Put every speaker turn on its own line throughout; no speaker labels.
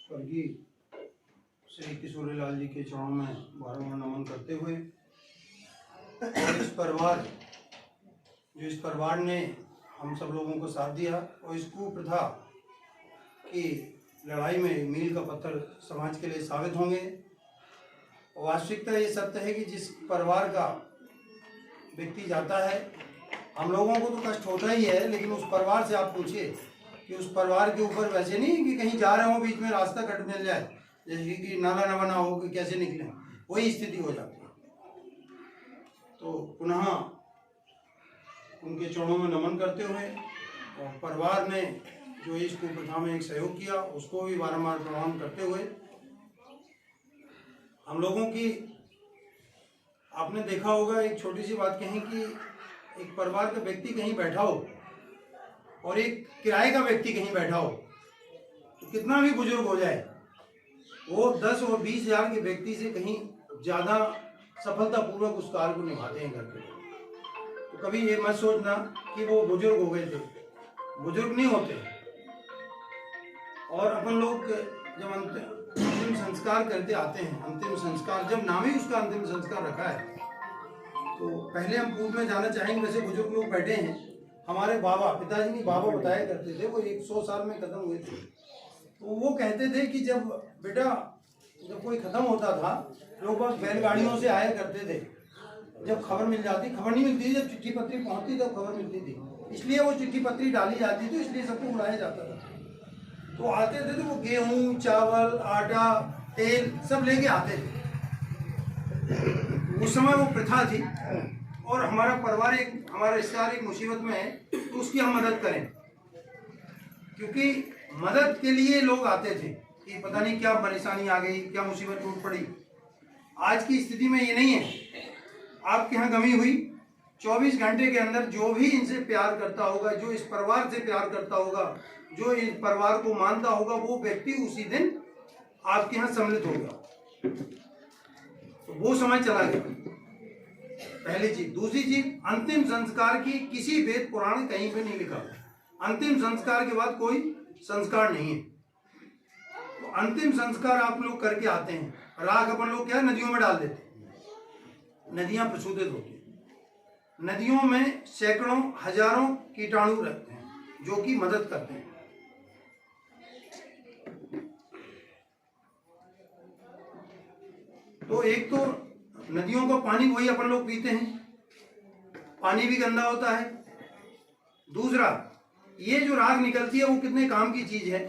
स्वर्गीय श्री किशोरीलाल जी के चरणों में बारंबार नमन करते हुए इस परिवार ने हम सब लोगों को साथ दिया और इस कुप्रथा की लड़ाई में मील का पत्थर समाज के लिए साबित होंगे। वास्तविकता ये सत्य है कि जिस परिवार का व्यक्ति जाता है, हम लोगों को तो कष्ट होता ही है, लेकिन उस परिवार से आप पूछिए कि उस परिवार के ऊपर वैसे नहीं कि कहीं जा रहे हो बीच में रास्ता कट मिल जाए, जैसे कि नाला न बना हो कि कैसे निकले, वही स्थिति हो जाती है। तो पुनः उनके चरणों में नमन करते हुए और परिवार ने जो इस कुप्रथा में एक सहयोग किया उसको भी बारंबार प्रणाम करते हुए, हम लोगों की आपने देखा होगा, एक छोटी सी बात कहीं कि एक परिवार का व्यक्ति कहीं बैठा हो और एक किराए का व्यक्ति कहीं बैठा हो, तो कितना भी बुजुर्ग हो जाए वो 10 और 20 हज़ार के व्यक्ति से कहीं ज़्यादा सफलतापूर्वक उस कार्य को निभाते हैं घर के लोग। तो कभी ये मत सोचना कि वो बुजुर्ग हो गए थे, बुजुर्ग नहीं होते। और अपन लोग जब अंतिम संस्कार करते आते हैं, अंतिम संस्कार जब नाम ही उसका अंतिम संस्कार रखा है, तो पहले हम पूर्व में जाना चाहेंगे। वैसे बुजुर्ग लोग बैठे हैं, हमारे बाबा पिताजी नहीं बाबा बताया करते थे, वो 100 साल में खत्म हुए थे। तो वो कहते थे कि जब कोई खत्म होता था, लोग बस बैलगाड़ियों से आया करते थे। जब खबर मिल जाती, खबर नहीं मिलती, जब चिट्ठी पत्री पहुंचती तब खबर मिलती थी, इसलिए वो चिट्ठी पत्री डाली जाती थी, इसलिए सबको बुलाया जाता था। तो आते थे तो वो गेहूं, चावल, आटा, तेल सब लेके आते थे। उस समय वो प्रथा थी और हमारा परिवार हमारा रिश्तेदार एक मुसीबत में है तो उसकी हम मदद करें, क्योंकि मदद के लिए लोग आते थे कि पता नहीं क्या परेशानी आ गई, क्या मुसीबत टूट पड़ी। आज की स्थिति में ये नहीं है। आपके यहाँ गमी हुई, 24 घंटे के अंदर जो भी इनसे प्यार करता होगा, जो इस परिवार से प्यार करता होगा, जो इस परिवार को मानता होगा, वो व्यक्ति उसी दिन आपके यहाँ सम्मिलित होगा। तो वो समय चला गया, पहली चीज। दूसरी चीज, अंतिम संस्कार की किसी वेद पुराण कहीं पे नहीं लिखा। अंतिम संस्कार के बाद कोई संस्कार नहीं है। तो अंतिम संस्कार आप लोग करके आते हैं, राख अपन लोग क्या नदियों में डाल देते हैं, नदियां प्रसूदित होती हैं। नदियों में सैकड़ों हजारों कीटाणु रहते हैं जो कि मदद करते हैं। तो एक तो नदियों का पानी वही अपन लोग पीते हैं, पानी भी गंदा होता है। दूसरा, ये जो राख निकलती है वो कितने काम की चीज है,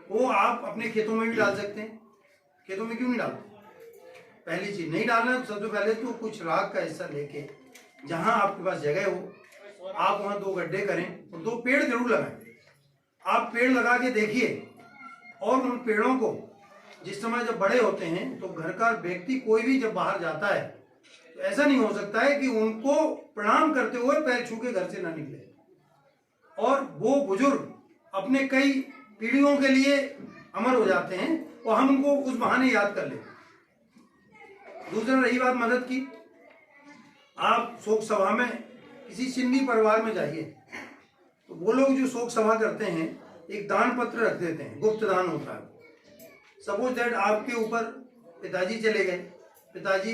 वो आप अपने खेतों में भी डाल सकते हैं। खेतों में क्यों नहीं डालते? पहली चीज, नहीं डालना तो सबसे पहले तो कुछ राख का हिस्सा लेके जहां आपके पास जगह हो, आप वहां 2 गड्ढे करें और 2 पेड़ जरूर लगाएं। आप पेड़ लगा के देखिए, और उन पेड़ों को जिस समय जब बड़े होते हैं तो घर का व्यक्ति कोई भी जब बाहर जाता है तो ऐसा नहीं हो सकता है कि उनको प्रणाम करते हुए पैर छू के घर से ना निकले। और वो बुजुर्ग अपने कई पीढ़ियों के लिए अमर हो जाते हैं और हम उनको उस बहाने याद कर लेते। दूसरा, रही बात मदद की, आप शोक सभा में किसी सिंधी परिवार में जाइए तो वो लोग जो शोक सभा करते हैं एक दान पत्र रख देते हैं, गुप्त दान होता है। सपोज दैट आपके ऊपर पिताजी चले गए, पिताजी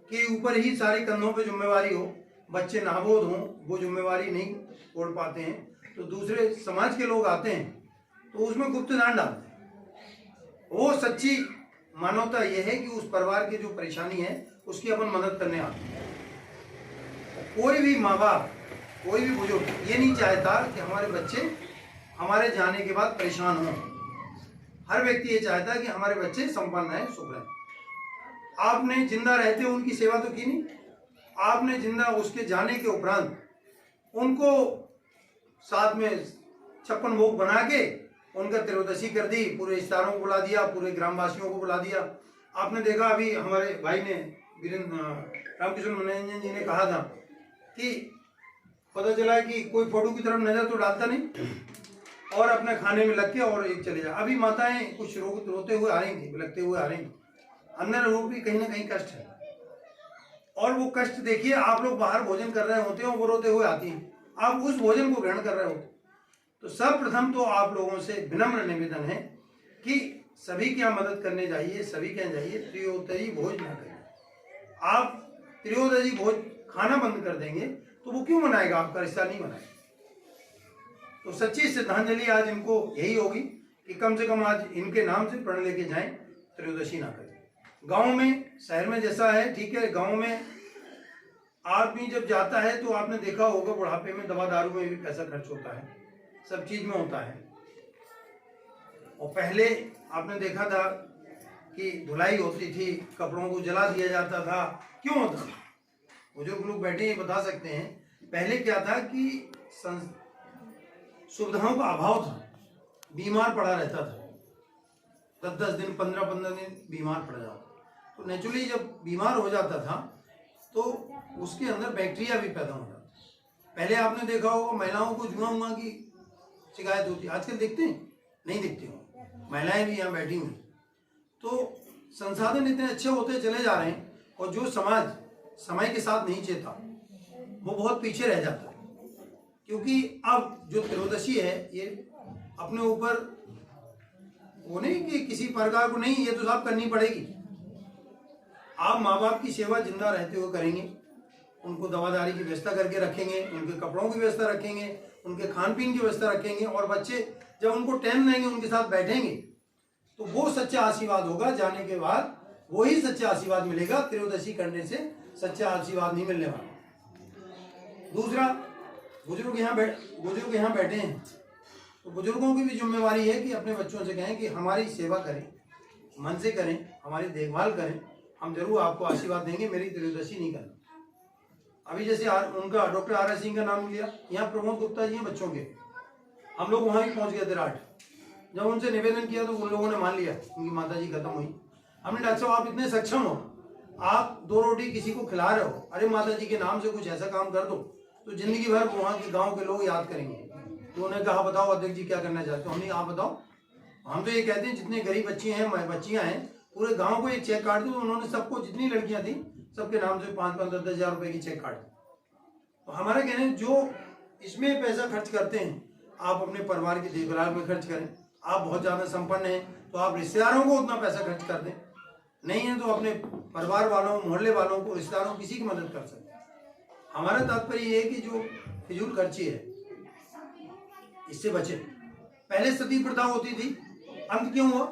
के ऊपर ही सारे कंधों पे जिम्मेवारी हो, बच्चे नाबोध हों, वो जिम्मेवारी नहीं ओढ़ पाते हैं, तो दूसरे समाज के लोग आते हैं तो उसमें गुप्त दान डालते हैं। वो सच्ची मानवता यह है कि उस परिवार की जो परेशानी है उसकी अपन मदद करने आते हैं। कोई भी माँ बाप, कोई भी बुजुर्ग ये नहीं चाहता कि हमारे बच्चे हमारे जाने के बाद परेशान हों। हर व्यक्ति ये चाहता है कि हमारे बच्चे संपन्न हैं, सुख रहें। आपने जिंदा रहते उनकी सेवा तो की नहीं, आपने जिंदा उसके जाने के उपरांत उनको साथ में 56 भोग बना के उनका त्रयोदशी कर दी, पूरे रिश्तेदारों को बुला दिया, पूरे ग्रामवासियों को बुला दिया। आपने देखा अभी हमारे भाई ने रामकिशोर मनोरंजन जी ने कहा था कि पता चला कि कोई फोटो की तरफ नजर तो डालता नहीं और अपने खाने में लग के और एक चले जा। अभी माताएं कुछ रोते हुए आ रही थी, बिलखते हुए आ रही थी, अंदर रोग भी कहीं ना कहीं कष्ट है। और वो कष्ट देखिए, आप लोग बाहर भोजन कर रहे होते हैं और वो रोते हुए आती हैं, आप उस भोजन को ग्रहण कर रहे होते। तो सर्वप्रथम तो आप लोगों से विनम्र निवेदन है कि सभी क्या मदद करने जाइए, सभी क्या जाइए, त्रियोदशी भोज ना करें। आप त्रियोदशी भोज खाना बंद कर देंगे तो वो क्यों मनाएगा, आपका रिश्ता नहीं बनाएगा। तो सच्ची श्रद्धांजलि आज इनको यही होगी कि कम से कम आज इनके नाम से प्रण लेके जाएं, त्रयोदशी ना करें। गांव में, शहर में जैसा है ठीक है, गांव में आदमी जब जाता है तो आपने देखा होगा बुढ़ापे में दवा दारू में भी पैसा खर्च होता है, सब चीज में होता है। और पहले आपने देखा था कि धुलाई होती थी, कपड़ों को जला दिया जाता था, क्यों होता था? बुजुर्ग लोग बैठे हैं बता सकते हैं। पहले क्या था कि सुविधाओं का अभाव था, बीमार पड़ा रहता था, 10-10 दिन 15-15 दिन बीमार पड़ जाता। तो नेचुरली जब बीमार हो जाता था तो उसके अंदर बैक्टीरिया भी पैदा हो जाता। पहले आपने देखा होगा महिलाओं को जुआ हुआ की शिकायत होती, आजकल देखते हैं नहीं दिखते हो, महिलाएं भी यहाँ बैठी हुई। तो संसाधन इतने अच्छे होते चले जा रहे हैं और जो समाज समय के साथ नहीं चलता वो बहुत पीछे रह जाता है। क्योंकि अब जो त्रयोदशी है ये अपने ऊपर वो नहीं कि किसी प्रकार को नहीं, ये तो साफ करनी पड़ेगी। आप माँ बाप की सेवा जिंदा रहते हुए करेंगे, उनको दवादारी की व्यवस्था करके रखेंगे, उनके कपड़ों की व्यवस्था रखेंगे, उनके खान पीन की व्यवस्था रखेंगे, और बच्चे जब उनको टाइम देंगे उनके साथ बैठेंगे तो वो सच्चा आशीर्वाद होगा। जाने के बाद वही सच्चा आशीर्वाद मिलेगा, त्रयोदशी करने से सच्चा आशीर्वाद नहीं मिलने वाला। दूसरा, बुजुर्ग यहाँ बैठे हैं तो बुजुर्गों की भी जिम्मेवारी है कि अपने बच्चों से कहें कि हमारी सेवा करें, मन से करें, हमारी देखभाल करें, हम जरूर आपको आशीर्वाद देंगे, मेरी त्रयोदशी नहीं करना। अभी जैसे उनका डॉक्टर आर.एस. सिंह का नाम लिया, यहाँ प्रमोद गुप्ता जी हैं बच्चों के, हम लोग वहाँ भी पहुँच गए थे राठ। जब उनसे निवेदन किया तो उन लोगों ने मान लिया, उनकी माता जी खत्म हुई। हमने डॉक्टर साहब आप इतने सक्षम हो, आप 2 रोटी किसी को खिला रहे हो, अरे माता जी के नाम से कुछ ऐसा काम कर दो तो जिंदगी भर वहाँ के गाँव के लोग याद करेंगे। तो उन्होंने कहा बताओ अध्यक्ष जी क्या करना चाहते हो? हमने आप बताओ। हम तो ये कहते हैं जितने गरीब बच्चे हैं, बच्चियाँ हैं, पूरे गांव को एक चेक काट दो। तो उन्होंने सबको, जितनी लड़कियां थी सबके नाम से 5-5, 10-10 हज़ार रुपए की चेक काट दी। तो हमारा कहना है जो इसमें पैसा खर्च करते हैं आप अपने परिवार की देखभाल में खर्च करें। आप बहुत ज़्यादा संपन्न हैं तो आप रिश्तेदारों को उतना पैसा खर्च कर दें, नहीं है तो अपने परिवार वालों, मोहल्ले वालों को, रिश्तेदारों किसी की मदद कर सकते हैं। हमारा तात्पर्य ये है कि जो फिजूल खर्ची है इससे बचे। पहले सती प्रथा होती थी, अंत क्यों हुआ?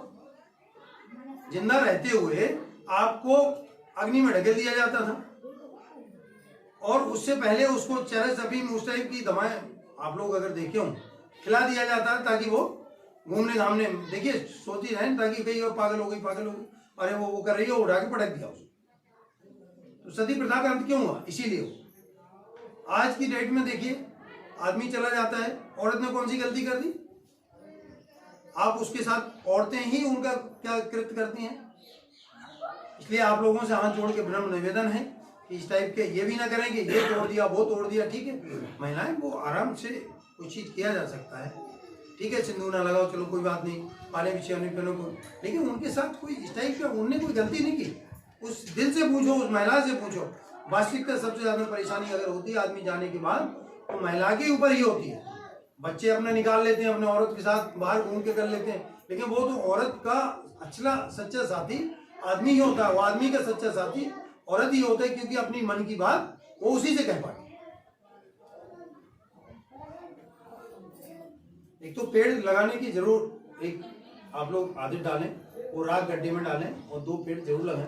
जिंदा रहते हुए आपको अग्नि में ढकेल दिया जाता था और उससे पहले उसको चरस, अफीम, उस टाइप की दवाएं आप लोग अगर देखे हो खिला दिया जाता है ताकि वो घूमने घामने, देखिए सोती रहे ताकि कहीं वो पागल हो गई, अरे वो कर रही है, उठा के पटक दिया उसको। तो सती प्रथा का अंत क्यों हुआ? इसीलिए। आज की डेट में देखिए आदमी चला जाता है, औरत ने कौन सी गलती कर दी? आप उसके साथ औरतें ही उनका क्या कृत्य करती हैं। इसलिए आप लोगों से हाथ जोड़ के विनम्र निवेदन है कि इस टाइप के ये भी ना करें कि ये तोड़ दिया वो तोड़ दिया। ठीक है, महिलाएं वो आराम से कुछ चीज किया जा सकता है, ठीक है, सिंदूर ना लगाओ चलो कोई बात नहीं, पाले बिछाने पहनो को, लेकिन उनके साथ कोई इस टाइप का, उनने कोई गलती नहीं की। उस दिल से पूछो, उस महिला से पूछो। वास्तविकता सबसे ज्यादा परेशानी अगर होती है आदमी जाने के बाद तो महिला के ऊपर ही होती है। बच्चे अपने निकाल लेते हैं, अपने औरत के साथ बाहर घूम के कर लेते हैं, लेकिन वो तो औरत का असला सच्चा साथी आदमी ही होता है। वो आदमी का सच्चा साथी औरत ही होता है, क्योंकि अपनी मन की बात वो उसी से कह पाती है। एक तो पेड़ लगाने की जरूर एक आप लोग आदत डालें, वो राख गड्ढे में डालें और 2 पेड़ जरूर लगाएं,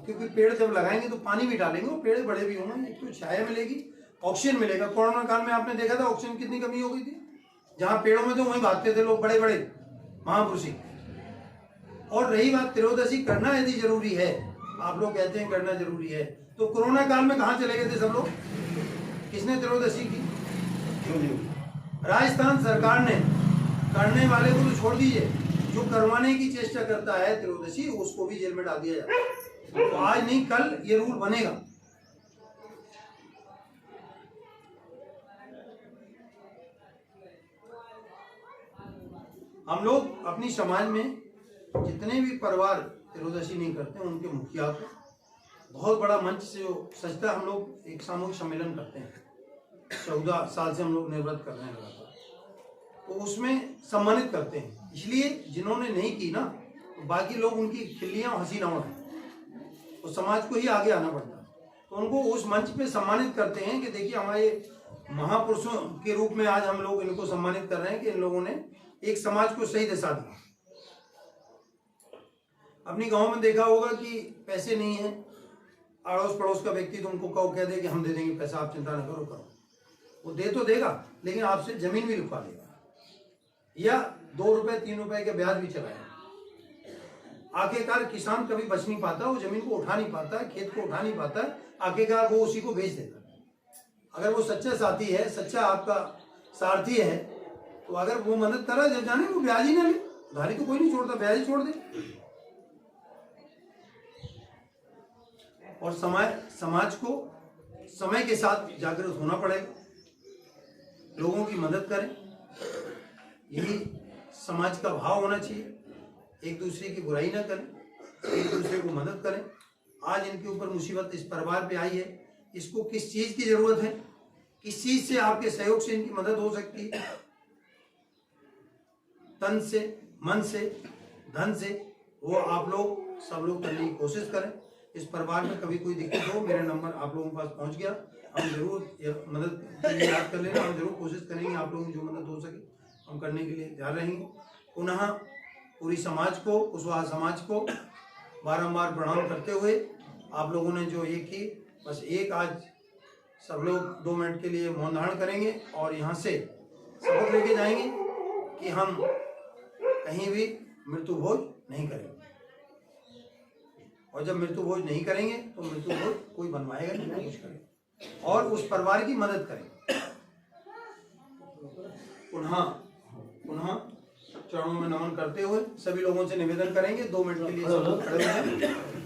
क्योंकि पेड़ जब लगाएंगे तो पानी भी डालेंगे, वो पेड़ बड़े भी होंगे, एक तो छाया मिलेगी, ऑक्सीजन मिलेगा। कोरोना काल में आपने देखा था ऑक्सीजन कितनी कमी हो गई थी, जहां पेड़ों में तो वहीं भागते थे लोग, बड़े बड़े महापुरुषी। और रही बात त्रयोदशी करना यदि जरूरी है, आप लोग कहते हैं करना जरूरी है, तो कोरोना काल में कहाँ चले गए थे सब लोग? किसने त्रयोदशी की? क्यों नहीं हुई? राजस्थान सरकार ने, करने वाले को तो छोड़ दीजिए, जो करवाने की चेष्टा करता है त्रयोदशी उसको भी जेल में डाल दिया जाए। तो आज नहीं कल ये रूल बनेगा। हम लोग अपनी समाज में जितने भी परिवार त्रयोदशी नहीं करते उनके मुखिया को बहुत बड़ा मंच से जो सजता, हम लोग एक सामूहिक सम्मेलन करते हैं, 14 साल से हम लोग निवृत्त कर रहे हैं लगातार, तो उसमें सम्मानित करते हैं। इसलिए जिन्होंने नहीं की ना बाकी लोग उनकी खिल्लियां हंसी ना उड़ाएं, तो समाज को ही आगे आना पड़ता है। तो उनको उस मंच पे सम्मानित करते हैं कि देखिए हमारे महापुरुषों के रूप में आज हम लोग इनको सम्मानित कर रहे हैं कि इन लोगों ने एक समाज को सही दिशा दी। अपनी गांव में देखा होगा कि पैसे नहीं है, अड़ोस पड़ोस का व्यक्ति तुमको कह दे कि हम दे देंगे पैसा, आप चिंता न करो, वो दे तो देगा लेकिन आपसे जमीन भी लिखवा लेगा या 2 रुपए 3 रुपए के ब्याज भी चलाएगा। आखिरकार किसान कभी बच नहीं पाता, वो जमीन को उठा नहीं पाता, खेत को उठा नहीं पाता, आखिरकार वो उसी को बेच देता। अगर वो सच्चा साथी है, सच्चा आपका सारथी है, तो अगर वो मदद कर रहा है जाने वो ब्याज ही ना ले, उधारी तो कोई नहीं छोड़ता, ब्याज ही छोड़ दे। और समाज को समय के साथ जागरूक होना पड़ेगा, लोगों की मदद करें, यही समाज का भाव होना चाहिए। एक दूसरे की बुराई ना करें, एक दूसरे को मदद करें। आज इनके ऊपर मुसीबत इस परिवार पे आई है, इसको किस चीज की जरूरत है, किस चीज से आपके सहयोग से इनकी मदद हो सकती है, तन से, मन से, धन से, वो आप लोग सब लोग करने की कोशिश करें। इस परिवार में कभी कोई दिक्कत हो, मेरा नंबर आप लोगों के पास पहुंच गया, हम जरूर मदद के लिए याद कर लेना, हम जरूर कोशिश करेंगे आप लोगों की जो मदद हो सके हम करने के लिए तैयार रहेंगे। पुनः पूरी समाज को, कुशवाहा समाज को बारंबार प्रणाम करते हुए आप लोगों ने जो ये की, बस एक आज सब लोग 2 मिनट के लिए मौन धारण करेंगे और यहाँ से शपथ लेके जाएंगे कि हम कहीं भी मृत्यु भोज नहीं करेंगे। और जब मृत्यु भोज नहीं करेंगे तो मृत्यु भोज कोई बनवाएगा नहीं, कुछ करेंगे और उस परिवार की मदद करेंगे। पुनः चरणों में नमन करते हुए सभी लोगों से निवेदन करेंगे 2 मिनट के लिए सब लोग खड़े हो जाएं।